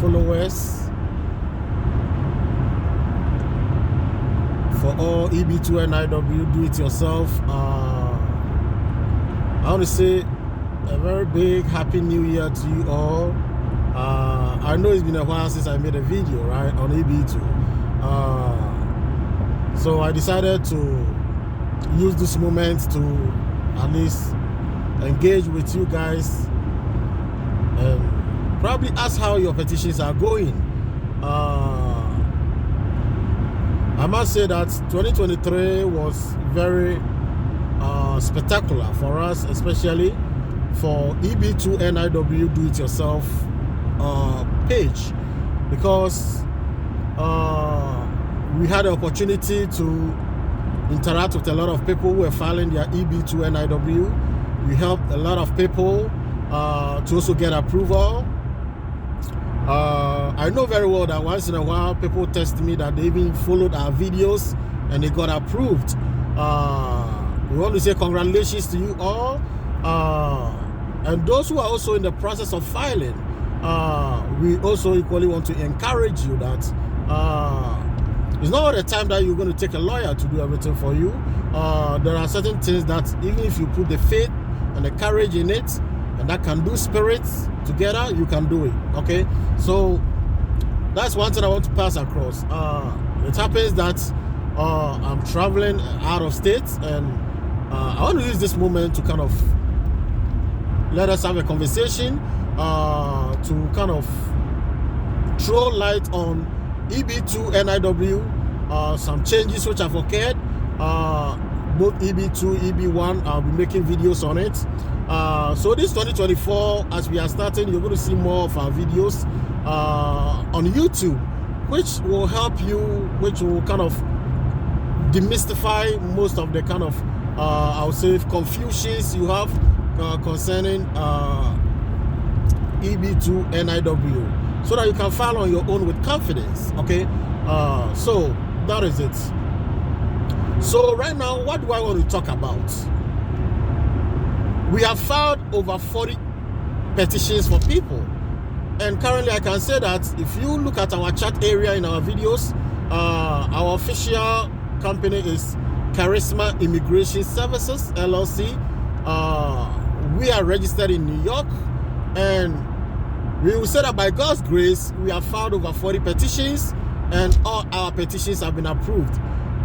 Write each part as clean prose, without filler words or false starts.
followers, for all EB2 NIW do-it-yourself. I want to say a very big happy new year to you all. I know it's been a while since I made a video, right, on EB2. So I decided to use this moment to at least engage with you guys and probably ask how your petitions are going. I must say that 2023 was very spectacular for us, especially for EB2 NIW do-it-yourself page, because we had the opportunity to interact with a lot of people who were filing their EB2 NIW. We helped a lot of people to also get approval. I know very well that once in a while people text me that they even followed our videos and they got approved. We want to say congratulations to you all, and those who are also in the process of filing. We also equally want to encourage you that it's not all the time that you're going to take a lawyer to do everything for you. There are certain things that even if you put the faith and the courage in it, and that can do spirits together, you can do it. Okay, so that's one thing I want to pass across. It happens that I'm traveling out of state, and I want to use this moment to kind of let us have a conversation to kind of throw light on EB2 NIW, some changes which have occurred. Both EB2, EB1, I'll be making videos on it. So this 2024, as we are starting, you're going to see more of our videos on YouTube, which will help you, which will kind of demystify most of the kind of, I would say, confusions you have concerning EB2 NIW, so that you can file on your own with confidence. Okay, so that is it. So right now, what do I want to talk about? We have filed over 40 petitions for people, and currently I can say that if you look at our chat area in our videos, our official company is Charisma Immigration Services LLC. We are registered in New York, and we will say that by God's grace we have filed over 40 petitions, and all our petitions have been approved.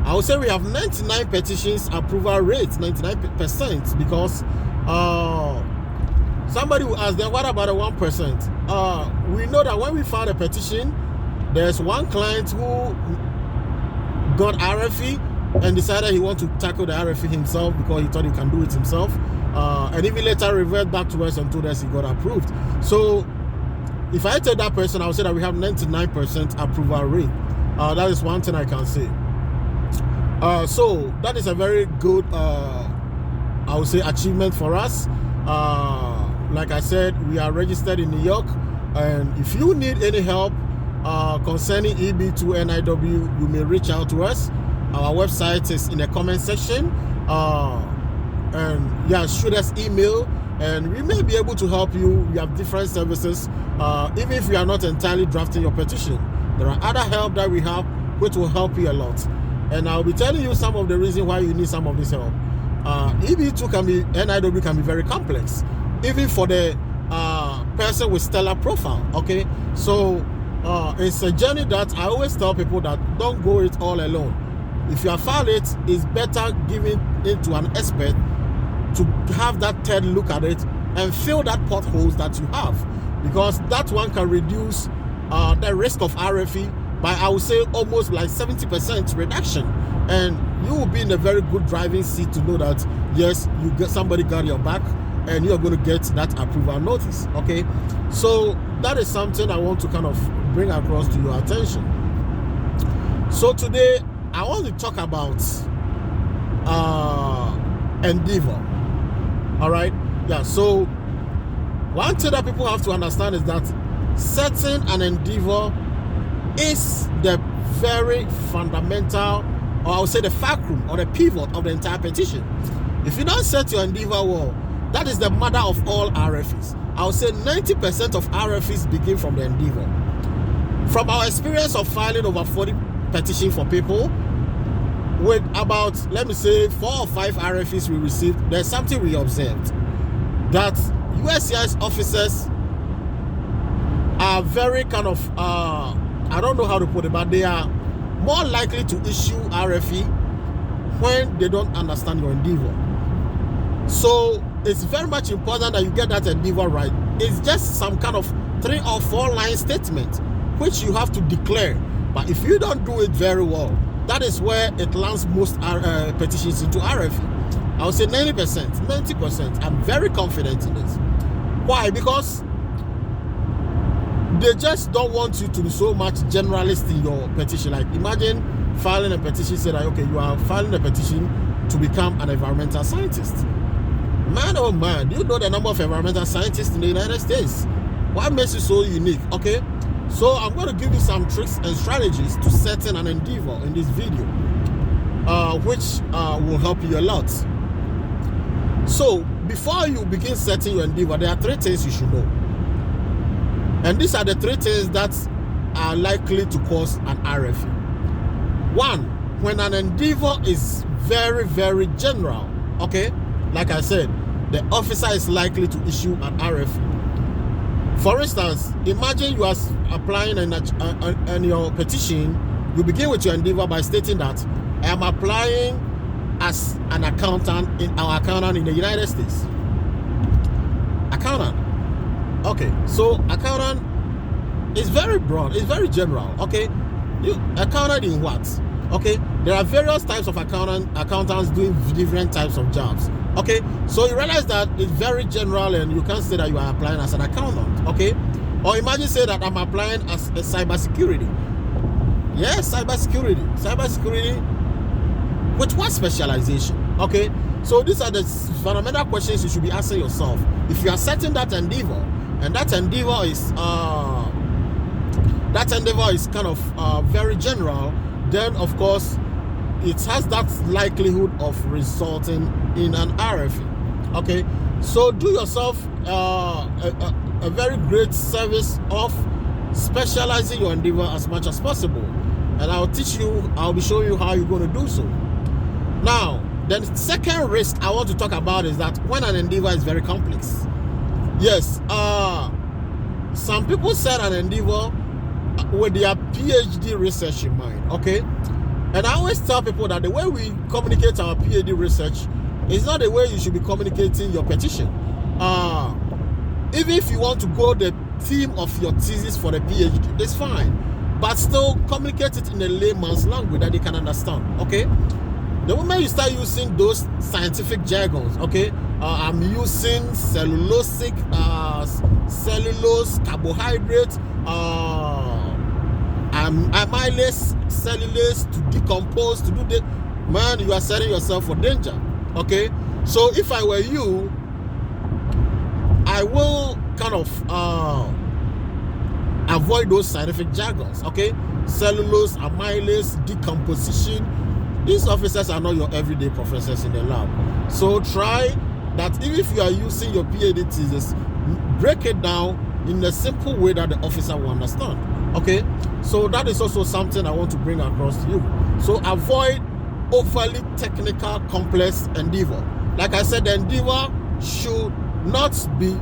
I would say we have 99 petitions approval rate, 99%, because somebody will ask them, what about the 1%? We know that when we file a petition, there's one client who got RFE and decided he wanted to tackle the RFE himself because he thought he can do it himself, and even later revert back to us and told us he got approved. So if I tell that person, I would say that we have 99% approval rate. That is one thing I can say. So that is a very good, I would say, achievement for us. Like I said, we are registered in New York, and if you need any help concerning EB2 NIW, you may reach out to us. Our website is in the comment section, and yeah, shoot us email, and we may be able to help you. We have different services. Even if we are not entirely drafting your petition, there are other help that we have which will help you a lot. And I'll be telling you some of the reasons why you need some of this help. EB2 NIW can be very complex, even for the person with stellar profile. Okay, so it's a journey that I always tell people that don't go it all alone. If you have filed it, it's better giving it to an expert to have that third look at it and fill that potholes that you have, because that one can reduce the risk of RFE by, I would say, almost like 70% reduction, and you will be in a very good driving seat to know that yes, somebody got your back and you are going to get that approval notice. Okay, so that is something I want to kind of bring across to your attention. So today I want to talk about endeavor. All right, yeah. So one thing that people have to understand is that setting an endeavor is the very fundamental, or I would say the fulcrum or the pivot of the entire petition. If you don't set your endeavor well, that is the mother of all RFEs. I would say 90% of RFEs begin from the endeavor. From our experience of filing over 40 petitions for people, with about, let me say, 4 or 5 RFEs we received, there's something we observed, that USCIS officers are very kind of, I don't know how to put it, but they are more likely to issue RFE when they don't understand your endeavor. So it's very much important that you get that endeavor right. It's just some kind of 3 or 4 line statement which you have to declare. But if you don't do it very well, that is where it lands most petitions into RFE. I would say 90%, 90%. I'm very confident in this. Why? Because they just don't want you to be so much generalist in your petition. Like, imagine filing a petition, say that, okay, you are filing a petition to become an environmental scientist. Man, oh man, do you know the number of environmental scientists in the United States? What makes you so unique? Okay, so I'm going to give you some tricks and strategies to setting an endeavor in this video, which will help you a lot. So before you begin setting your endeavor, there are 3 things you should know. And these are the 3 things that are likely to cause an RFE. 1, when an endeavor is very, very general, okay? Like I said, the officer is likely to issue an RFE. For instance, imagine you are applying in your petition, you begin with your endeavor by stating that I am applying as an accountant in the United States. Accountant. Okay, so accountant is very broad, it's very general. Okay, you accountant in what? Okay, there are various types of accountants doing different types of jobs. Okay, so you realize that it's very general and you can't say that you are applying as an accountant. Okay, or imagine say that I'm applying as a cybersecurity. Yes, cybersecurity with what specialization? Okay, so these are the fundamental questions you should be asking yourself. If you are setting that endeavor, and that endeavor is kind of very general, then of course it has that likelihood of resulting in an RFE. Okay, so do yourself a very great service of specializing your endeavor as much as possible, and I'll be showing you how you're going to do so. Now, the second risk I want to talk about is that when an endeavor is very complex. Yes, some people set an endeavor with their PhD research in mind, okay? And I always tell people that the way we communicate our PhD research is not the way you should be communicating your petition. Even if you want to go the theme of your thesis for the PhD, it's fine. But still communicate it in a layman's language that they can understand, okay? The moment you start using those scientific jargons, okay? I'm using cellulose, carbohydrates, amylase, cellulose to decompose, to do that. Man, you are setting yourself for danger, okay? So if I were you, I will kind of avoid those scientific jargons, okay? Cellulose, amylase, decomposition. These officers are not your everyday professors in the lab. So try that even if you are using your PhD thesis, break it down in a simple way that the officer will understand. Okay? So that is also something I want to bring across to you. So avoid overly technical, complex endeavor. Like I said, the endeavor should not be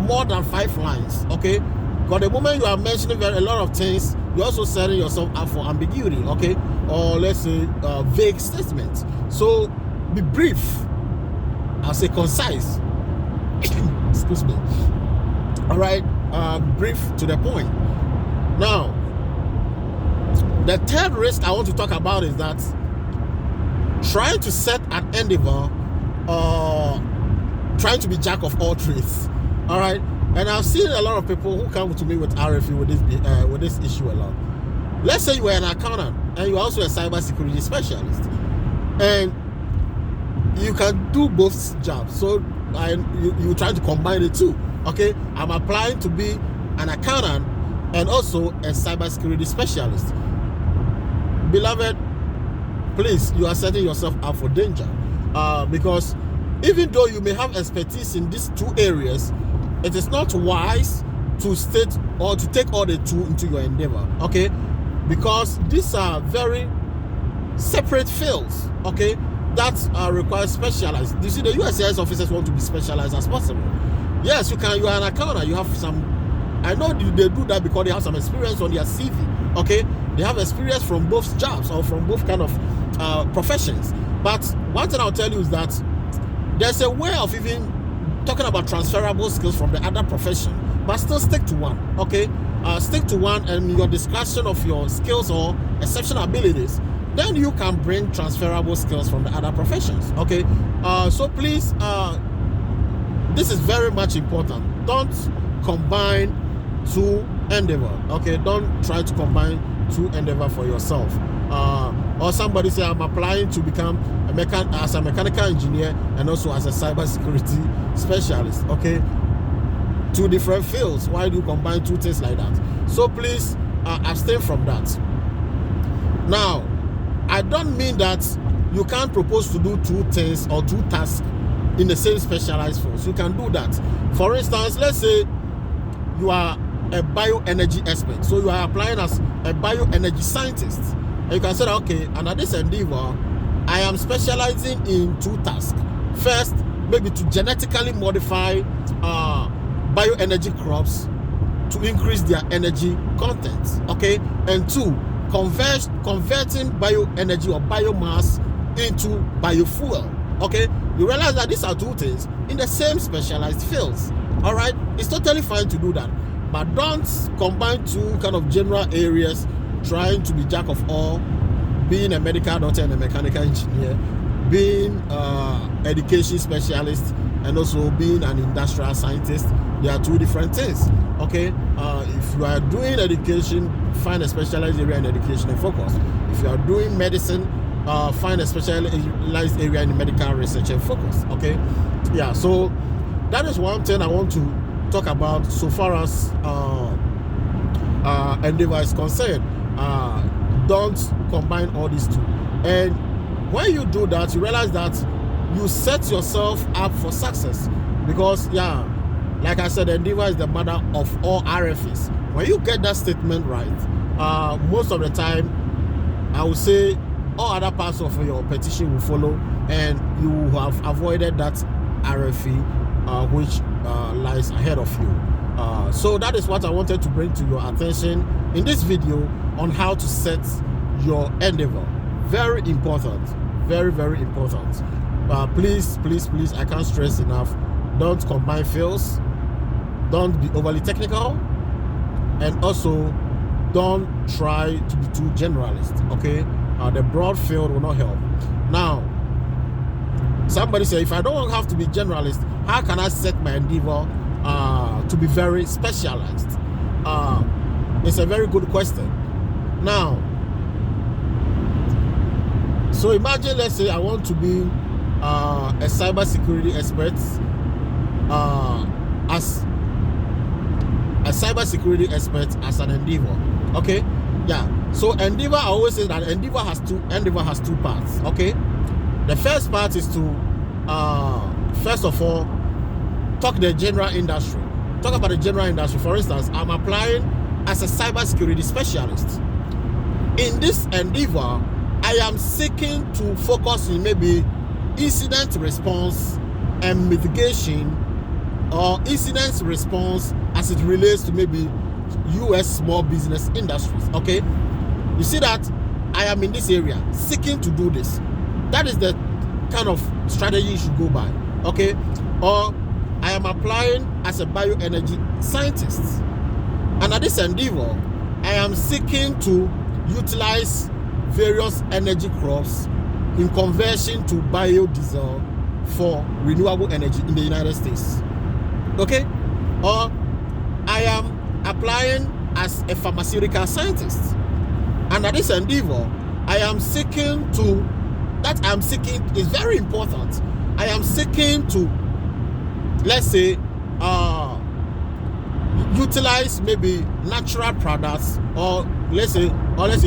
more than 5 lines. Okay? Because the moment you are mentioning a lot of things, you're also setting yourself up for ambiguity, okay? Or let's say vague statements. So be brief. I'll say concise. Excuse me. All right, brief to the point. Now, the third risk I want to talk about is that trying to set an endeavor, trying to be jack of all trades. All right. And I've seen a lot of people who come to me with RFE with this issue a lot. Let's say you are an accountant and you're also a cybersecurity specialist, and you can do both jobs. So you try to combine the two. Okay, I'm applying to be an accountant and also a cybersecurity specialist. Beloved, please, you are setting yourself up for danger, because even though you may have expertise in these 2 areas, it is not wise to state or to take all the two into your endeavor, okay? Because these are very separate fields, okay, that require specialized. You see, the USCIS officers want to be specialized as possible. Yes, you are an accountant, you have some, I know they do that because they have some experience on their CV, okay? They have experience from both jobs or from both kind of professions. But one thing I'll tell you is that there's a way of even talking about transferable skills from the other profession, but still stick to one, okay? Stick to one, and your discussion of your skills or exceptional abilities, then you can bring transferable skills from the other professions, okay? So please, this is very much important. Don't combine two endeavor, okay? Don't try to combine two endeavor for yourself. Or somebody say, I'm applying to become as a mechanical engineer and also as a cybersecurity specialist, okay? Two different fields. Why do you combine two things like that? So please abstain from that. Now, I don't mean that you can't propose to do two things or two tasks in the same specialized fields. You can do that. For instance, let's say you are a bioenergy expert, so you are applying as a bioenergy scientist, and you can say, okay, under this endeavor, I am specializing in two tasks. First, maybe to genetically modify bioenergy crops to increase their energy content, okay? And two, converting bioenergy or biomass into biofuel, okay? You realize that these are two things in the same specialized fields, all right? It's totally fine to do that, but don't combine two kind of general areas, trying to be jack of all, being a medical doctor and a mechanical engineer, being education specialist, and also being an industrial scientist. They are two different things, okay? If you are doing education, find a specialized area in education and focus. If you are doing medicine, find a specialized area in medical research and focus, okay? Yeah, so that is one thing I want to talk about so far as endeavor is concerned. Don't combine all these two. And when you do that, you realize that you set yourself up for success. Because, yeah, like I said, endeavor is the mother of all RFEs. When you get that statement right, most of the time, I would say all other parts of your petition will follow, and you have avoided that RFE which lies ahead of you. So that is what I wanted to bring to your attention in this video on how to set your endeavor. Very important, very, very important. Please, I can't stress enough, don't combine fields, don't be overly technical, and also don't try to be too generalist, okay? The broad field will not help. Now, somebody say, if I don't have to be generalist, how can I set my endeavor to be very specialized? It's a very good question. Now, so imagine, let's say I want to be a cybersecurity expert, as a cybersecurity expert as an endeavor, okay? Yeah. So endeavor, I always say that endeavor has two parts, okay? The first part is to first of all talk the general industry. Talk about the general industry. For instance, I'm applying as a cybersecurity specialist. In this endeavor, I am seeking to focus in maybe incident response and mitigation, or incident response as it relates to maybe US small business industries, okay? You see that I am in this area seeking to do this. That is the kind of strategy you should go by, okay? Or I am applying as a bioenergy scientist, and at this endeavor, I am seeking to utilize various energy crops in conversion to biodiesel for renewable energy in the United States, okay? Or I am applying as a pharmaceutical scientist, and at this endeavor, I am seeking to, that I'm seeking is very important. I am seeking to, let's say, utilize maybe natural products, or let's say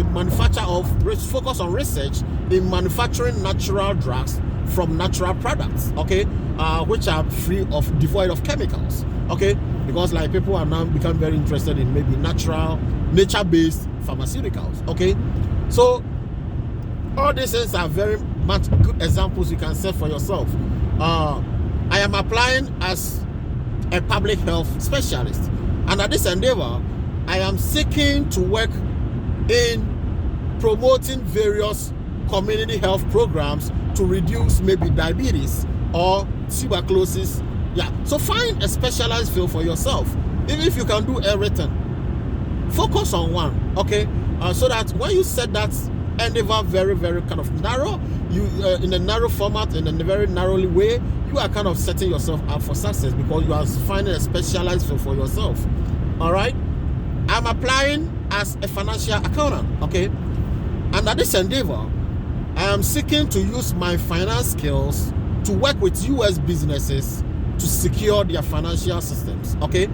manufacture of, focus on research in manufacturing natural drugs from natural products, okay, which are devoid of chemicals, okay, because like people are now become very interested in maybe nature-based pharmaceuticals, okay. So all these things are very much good examples you can set for yourself. I am applying as a public health specialist, and at this endeavor, I am seeking to work in promoting various community health programs to reduce maybe diabetes or tuberculosis. Yeah, so find a specialized field for yourself. Even if you can do everything, focus on one, okay, so that when you set that endeavor very, very kind of narrow, you in a narrow format, in a very narrowly way, you are kind of setting yourself up for success because you are finding a specialized field for yourself. All right, I'm applying as a financial accountant, okay, and at this endeavor, I am seeking to use my finance skills to work with US businesses to secure their financial systems, okay.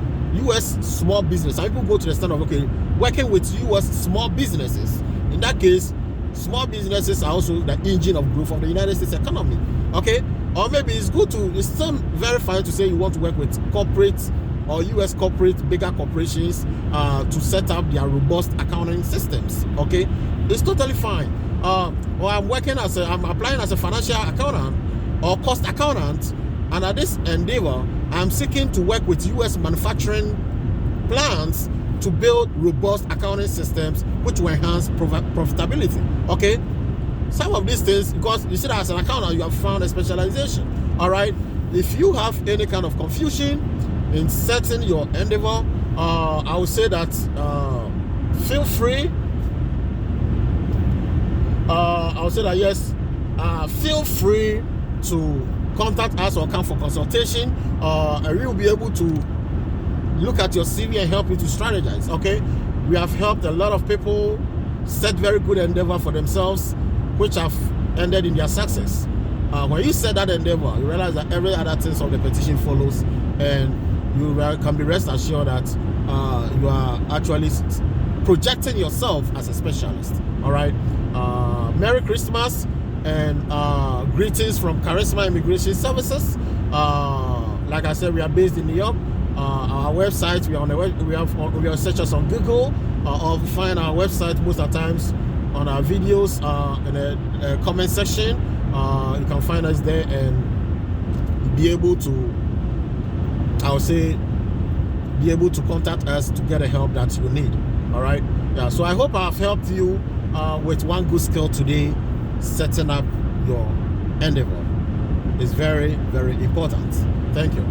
US small business. Some people go to the stand of, okay, working with US small businesses. In that case, small businesses are also the engine of growth of the United States economy, okay. Or maybe it's still very fine to say you want to work with corporate or US corporate, bigger corporations to set up their robust accounting systems, okay. It's totally fine. Or I'm applying as a financial accountant or cost accountant, and at this endeavor, I'm seeking to work with US manufacturing plants to build robust accounting systems which will enhance profitability, okay. Some of these things, because you see that as an accountant, you have found a specialization, all right. If you have any kind of confusion in setting your endeavor, I would say that feel free. I would say that yes, feel free to contact us or come for consultation, and we will be able to look at your CV and help you to strategize, okay. We have helped a lot of people set very good endeavor for themselves, which have ended in their success. When you set that endeavor, you realize that every other thing of the petition follows, and you can be rest assured that you are actually projecting yourself as a specialist, all right. Merry Christmas and greetings from Charisma Immigration Services. Like I said, we are based in New York. Our website, we are search us on Google, or find our website most of the times on our videos in the comment section. You can find us there and be able to, I would say, be able to contact us to get the help that you need. All right. Yeah. So I hope I've helped you with one good skill today. Setting up your endeavor is very, very important. Thank you.